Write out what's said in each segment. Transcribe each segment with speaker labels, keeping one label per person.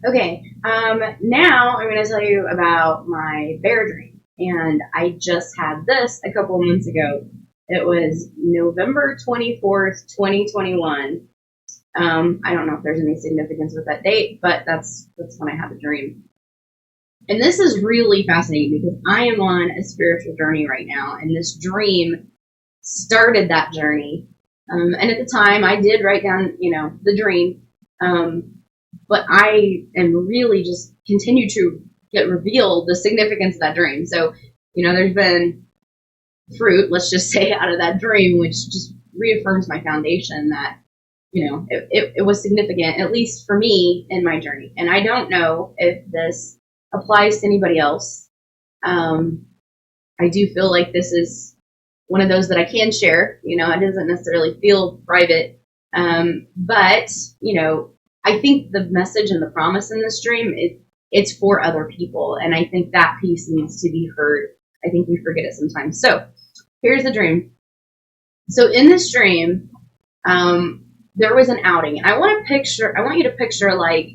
Speaker 1: Okay, now I'm going to tell you about my bear dream. And I just had this a couple of months ago. It was November 24th, 2021. I don't know if there's any significance with that date, but that's when I had the dream. And this is really fascinating because I am on a spiritual journey right now, and this dream started that journey. And at the time, I did write down, the dream. Um, but I am really just continue to get revealed the significance of that dream. So, there's been fruit, let's just say, out of that dream, which just reaffirms my foundation that, it was significant, at least for me in my journey. And I don't know if this applies to anybody else. I do feel like this is one of those that I can share. It doesn't necessarily feel private. But, I think the message and the promise in this dream, it's for other people. And I think that piece needs to be heard. I think we forget it sometimes. So here's the dream. So in this dream, there was an outing. And I want you to picture like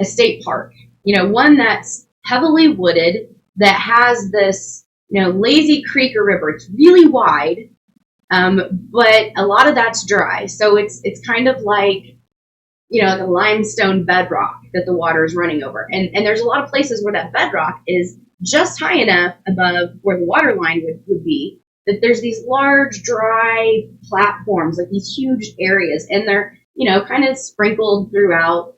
Speaker 1: a state park, one that's heavily wooded, that has this, lazy creek or river. It's really wide, but a lot of that's dry. So it's kind of like, the limestone bedrock that the water is running over. And there's a lot of places where that bedrock is just high enough above where the water line would be, that there's these large dry platforms, like these huge areas, and they're, kind of sprinkled throughout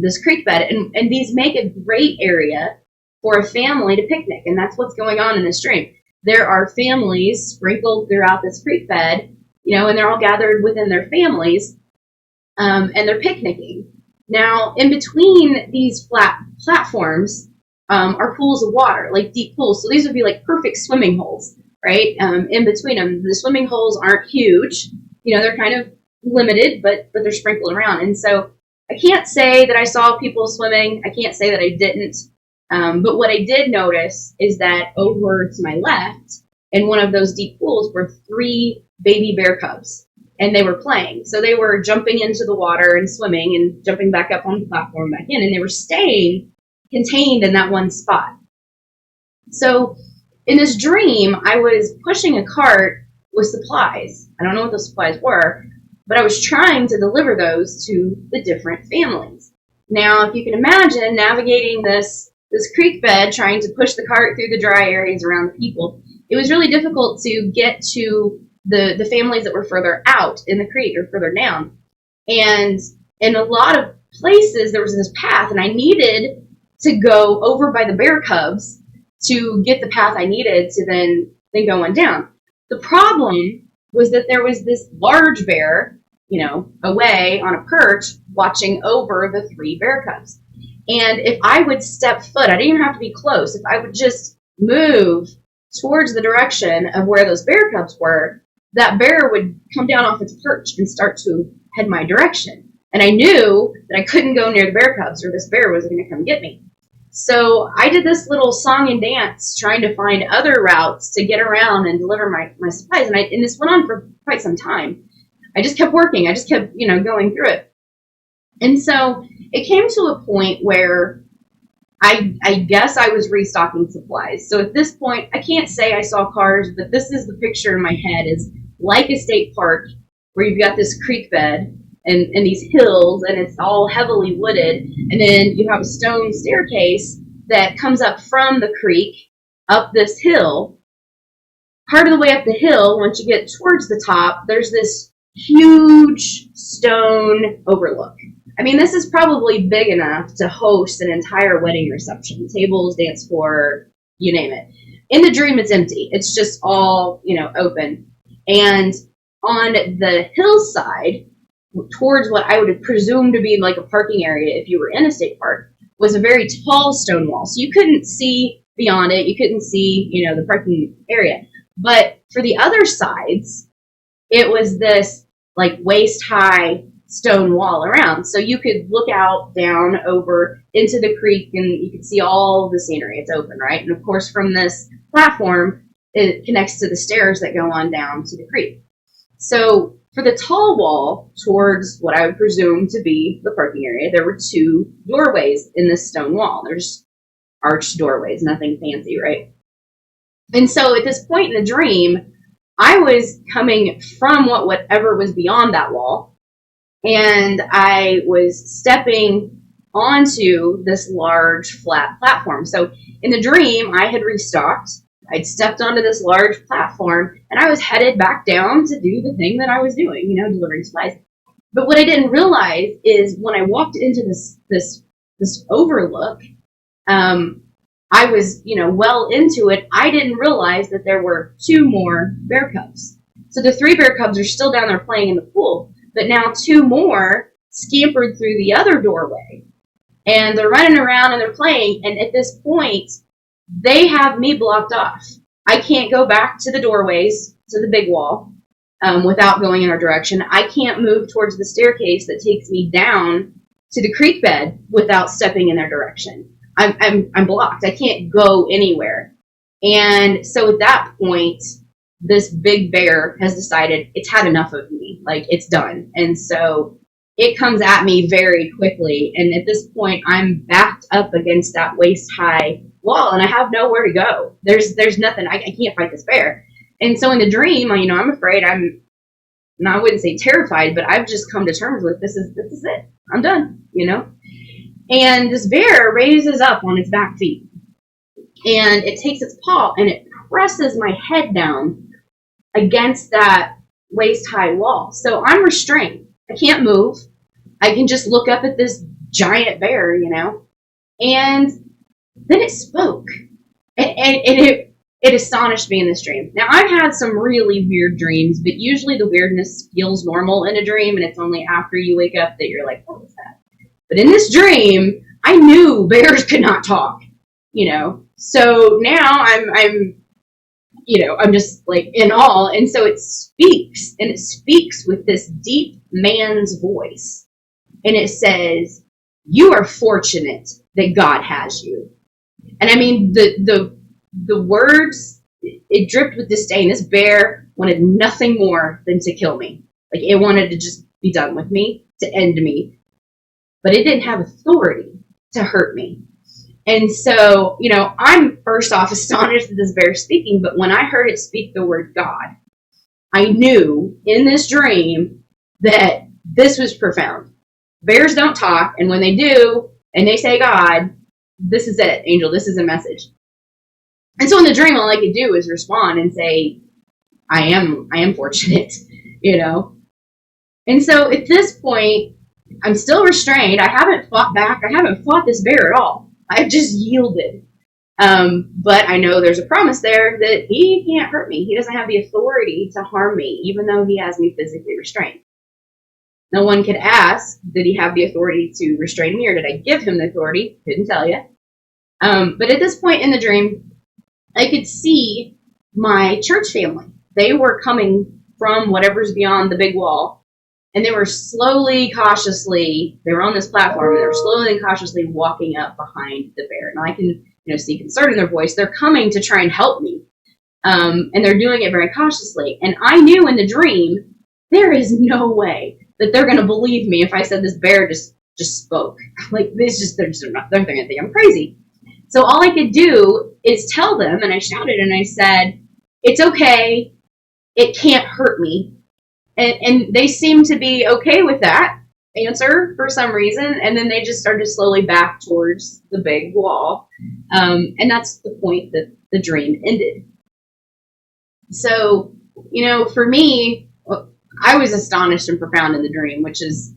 Speaker 1: this creek bed. And these make a great area for a family to picnic. And that's what's going on in this dream. There are families sprinkled throughout this creek bed, and they're all gathered within their families. And they're picnicking. Now, in between these flat platforms are pools of water, like deep pools. So these would be like perfect swimming holes, right? In between them, the swimming holes aren't huge. They're kind of limited, but they're sprinkled around. And so I can't say that I saw people swimming. I can't say that I didn't. But what I did notice is that over to my left, in one of those deep pools, were 3 baby bear cubs. And they were playing. So they were jumping into the water and swimming and jumping back up on the platform back in. And they were staying contained in that one spot. So in this dream, I was pushing a cart with supplies. I don't know what those supplies were, but I was trying to deliver those to the different families. Now, if you can imagine navigating this creek bed, trying to push the cart through the dry areas around the people, it was really difficult to get to the families that were further out in the creek or further down. And in a lot of places, there was this path, and I needed to go over by the bear cubs to get the path I needed to then go on down. The problem was that there was this large bear, away on a perch watching over the 3 bear cubs. And if I would step foot, I didn't even have to be close. If I would just move towards the direction of where those bear cubs were, that bear would come down off its perch and start to head my direction. And I knew that I couldn't go near the bear cubs or this bear was going to come get me. So I did this little song and dance trying to find other routes to get around and deliver my supplies. And this went on for quite some time. I just kept working. I just kept, going through it. And so it came to a point where I guess I was restocking supplies. So at this point, I can't say I saw cars, but this is the picture in my head, is like a state park where you've got this creek bed and these hills, and it's all heavily wooded. And then you have a stone staircase that comes up from the creek up this hill. Part of the way up the hill, once you get towards the top, there's this huge stone overlook. I mean, this is probably big enough to host an entire wedding reception, tables, dance floor, you name it. In the dream, it's empty. It's just all, open. And on the hillside, towards what I would presume to be like a parking area if you were in a state park, was a very tall stone wall. So you couldn't see beyond it. You couldn't see, the parking area. But for the other sides, it was this like waist-high stone wall around. So you could look out, down, over into the creek, and you could see all the scenery. It's open, right? And of course, from this platform, it connects to the stairs that go on down to the creek. So for the tall wall towards what I would presume to be the parking area, there were two doorways in this stone wall. They're just arched doorways, nothing fancy, right? And so at this point in the dream, I was coming from whatever was beyond that wall, and I was stepping onto this large flat platform. So in the dream, I had restocked. I'd stepped onto this large platform, and I was headed back down to do the thing that I was doing, delivering supplies. But what I didn't realize is when I walked into this overlook, I was, well into it. I didn't realize that there were two more bear cubs. So the three bear cubs are still down there playing in the pool, but now two more scampered through the other doorway, and they're running around and they're playing. And at this point, they have me blocked off. I can't go back to the doorways, to the big wall, without going in our direction. I can't move towards the staircase that takes me down to the creek bed without stepping in their direction. I'm blocked. I can't go anywhere. And so at that point, this big bear has decided it's had enough of me. Like, it's done. And so it comes at me very quickly. And at this point, I'm backed up against that waist-high wall, and I have nowhere to go. There's nothing. I can't fight this bear. And so in the dream, I'm afraid. I wouldn't say terrified, but I've just come to terms with this is it. I'm done, And this bear raises up on its back feet, and it takes its paw and it presses my head down against that waist-high wall. So I'm restrained. I can't move. I can just look up at this giant bear, And then it spoke, and it astonished me in this dream. Now, I've had some really weird dreams, but usually the weirdness feels normal in a dream, and it's only after you wake up that you're like, what was that? But in this dream, I knew bears could not talk, So now I'm just like in awe. And so it speaks, and it speaks with this deep man's voice. And it says, you are fortunate that God has you. And I mean, the words, it dripped with disdain. This bear wanted nothing more than to kill me. Like, it wanted to just be done with me, to end me. But it didn't have authority to hurt me. And so, I'm first off astonished at this bear speaking, but when I heard it speak the word God, I knew in this dream that this was profound. Bears don't talk, and when they do, and they say God, this is it, angel, this is a message. And so in the dream, all I could do is respond and say, I am fortunate, And so at this point, I'm still restrained. I haven't fought back. I haven't fought this bear at all. I've just yielded. But I know there's a promise there that he can't hurt me. He doesn't have the authority to harm me, even though he has me physically restrained. No one could ask, did he have the authority to restrain me, or did I give him the authority? Couldn't tell you. But at this point in the dream, I could see my church family. They were coming from whatever's beyond the big wall, and they were slowly, cautiously, they were on this platform, and they were slowly and cautiously walking up behind the bear. And I can, see concern in their voice. They're coming to try and help me, and they're doing it very cautiously. And I knew in the dream, there is no way that they're going to believe me if I said this bear just spoke. Like, they're going to think I'm crazy. So all I could do is tell them, and I shouted and I said, it's okay, it can't hurt me. And they seemed to be okay with that answer for some reason, and then they just started to slowly back towards the big wall. And that's the point that the dream ended. So, for me, I was astonished and profound in the dream, which is,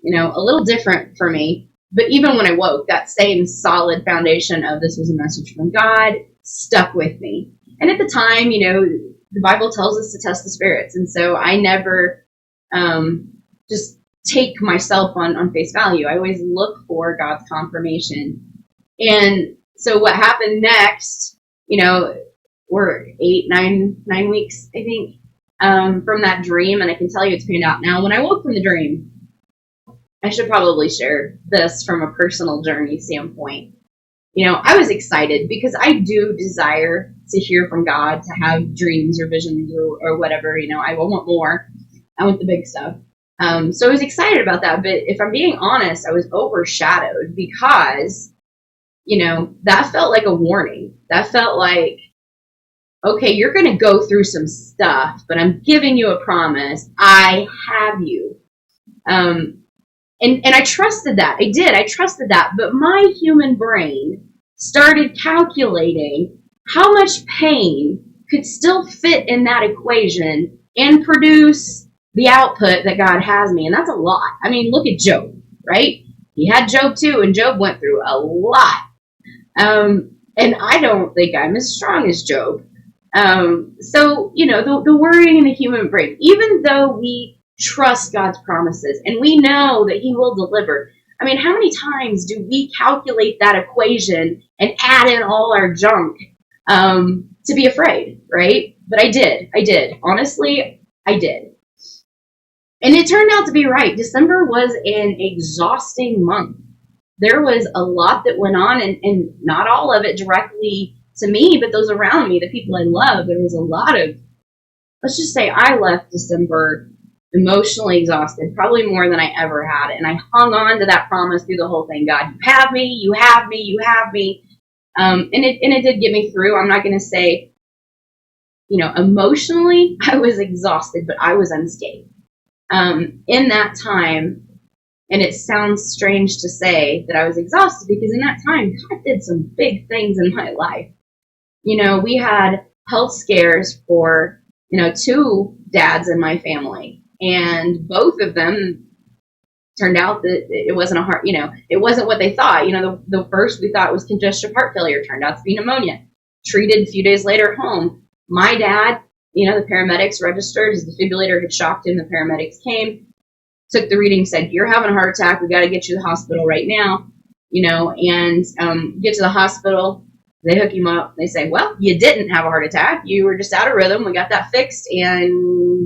Speaker 1: a little different for me. But even when I woke, that same solid foundation of this was a message from God stuck with me. And at the time, the Bible tells us to test the spirits. And so I never just take myself on face value. I always look for God's confirmation. And so what happened next, we're 9 weeks, I think, from that dream. And I can tell you it's panned out. Now, when I woke from the dream, I should probably share this from a personal journey standpoint. I was excited because I do desire to hear from God, to have dreams or visions or whatever. I want more. I want the big stuff. So I was excited about that. But if I'm being honest, I was overshadowed because, that felt like a warning. That felt like, okay, you're going to go through some stuff, but I'm giving you a promise. I have you. Um, and I trusted that. I did. I trusted that. But my human brain started calculating how much pain could still fit in that equation and produce the output that God has me. And that's a lot. I mean, look at Job, right? He had Job too, and Job went through a lot. And I don't think I'm as strong as Job. So, the worrying in the human brain, even though we trust God's promises and we know that He will deliver. I mean, how many times do we calculate that equation and add in all our junk to be afraid, right? But I did. Honestly, I did. And it turned out to be right. December was an exhausting month. There was a lot that went on, and not all of it directly to me, but those around me, the people I love. There was a lot of, let's just say I left December emotionally exhausted, probably more than I ever had. And I hung on to that promise through the whole thing. God, you have me, you have me, you have me. And it did get me through. I'm not going to say, emotionally, I was exhausted, but I was unscathed. In that time, and it sounds strange to say that I was exhausted because in that time, God did some big things in my life. We had health scares for, 2 dads in my family, and both of them turned out that it wasn't a heart, it wasn't what they thought. The first we thought was congestive heart failure, turned out to be pneumonia. Treated a few days later at home. My dad, the paramedics registered, his defibrillator had shocked him. The paramedics came, took the reading, said, you're having a heart attack. We got to get you to the hospital right now, and get to the hospital. They hook him up. They say, well, you didn't have a heart attack. You were just out of rhythm. We got that fixed, and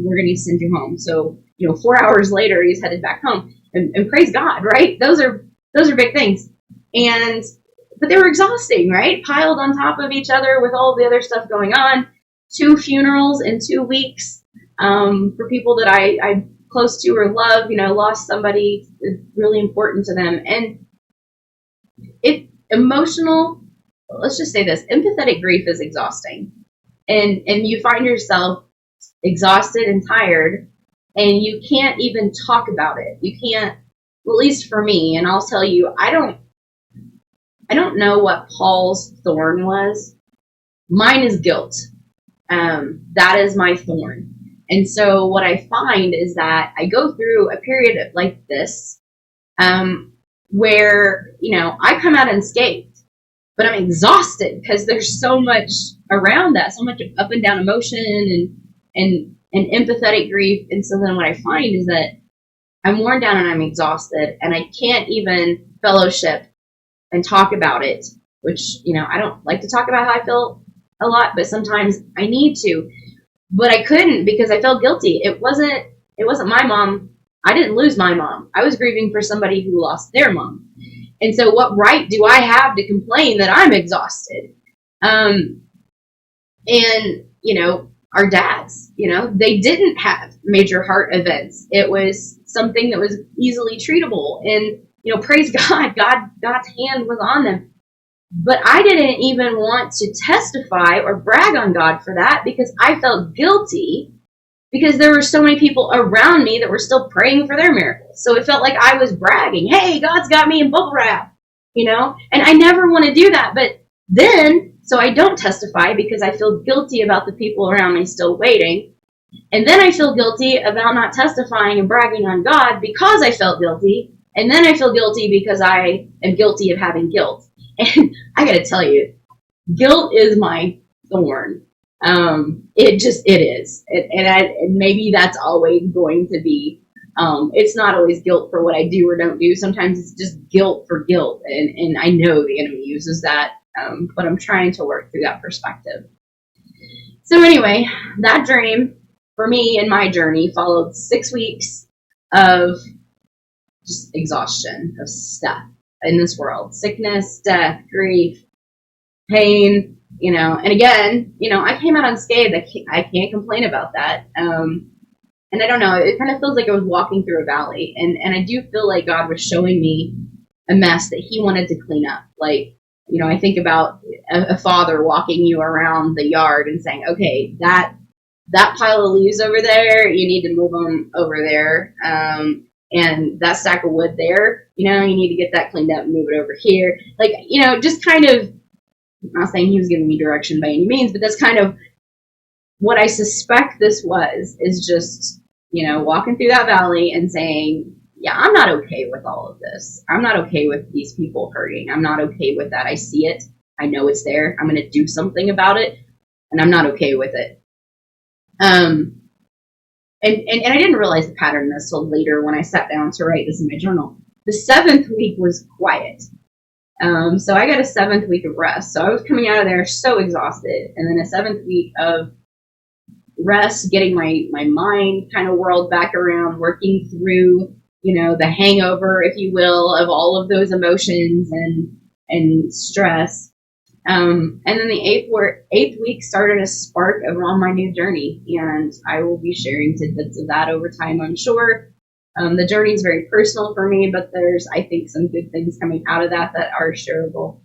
Speaker 1: we're going to send you home. So, 4 hours later, he's headed back home. And praise God, right? Those are big things. But they were exhausting, right? Piled on top of each other with all the other stuff going on. 2 funerals in 2 weeks for people that I close to or love, lost somebody really important to them. And emotional, let's just say this, empathetic grief is exhausting. And you find yourself exhausted and tired, and you can't even talk about it. You can't, at least for me, and I'll tell you, I don't know what Paul's thorn was. Mine is guilt. That is my thorn. And so what I find is that I go through a period like this where, I come out unscathed, but I'm exhausted because there's so much around that, so much up and down emotion and empathetic grief. And so then what I find is that I'm worn down and I'm exhausted, and I can't even fellowship and talk about it, which, I don't like to talk about how I feel a lot, but sometimes I need to. But I couldn't because I felt guilty. It wasn't my mom. I didn't lose my mom. I was grieving for somebody who lost their mom. And so what right do I have to complain that I'm exhausted? And, our dads, they didn't have major heart events. It was something that was easily treatable. And, praise God, God's hand was on them. But I didn't even want to testify or brag on God for that because I felt guilty because there were so many people around me that were still praying for their miracles. So it felt like I was bragging, hey, God's got me in bubble wrap, and I never want to do that. But then, so I don't testify because I feel guilty about the people around me still waiting. And then I feel guilty about not testifying and bragging on God because I felt guilty. And then I feel guilty because I am guilty of having guilt. And I got to tell you, guilt is my thorn. It is. And maybe that's always going to be. It's not always guilt for what I do or don't do. Sometimes it's just guilt for guilt. And I know the enemy uses that. But I'm trying to work through that perspective. So anyway, that dream for me in my journey followed 6 weeks of just exhaustion of stuff in this world. Sickness, death, grief, pain, and again, I came out unscathed. I can't complain about that. And I don't know, it kind of feels like I was walking through a valley. And I do feel like God was showing me a mess that he wanted to clean up. Like, I think about a father walking you around the yard and saying, okay, that pile of leaves over there, you need to move them over there. And that stack of wood there, you need to get that cleaned up and move it over here. Like, just kind of, I'm not saying he was giving me direction by any means, but that's kind of what I suspect this is just, walking through that valley and saying, yeah, I'm not okay with all of this. I'm not okay with these people hurting. I'm not okay with that. I see it. I know it's there. I'm going to do something about it, and I'm not okay with it. Um, and I didn't realize the pattern of this till later when I sat down to write this in my journal. The 7th week was quiet. So I got a 7th week of rest. So I was coming out of there so exhausted, and then a 7th week of rest, getting my mind kind of whirled back around, working through, the hangover, if you will, of all of those emotions and stress. And then the eighth week started a spark on my new journey, and I will be sharing tidbits of that over time, I'm sure. The journey is very personal for me, but there's, I think, some good things coming out of that are shareable.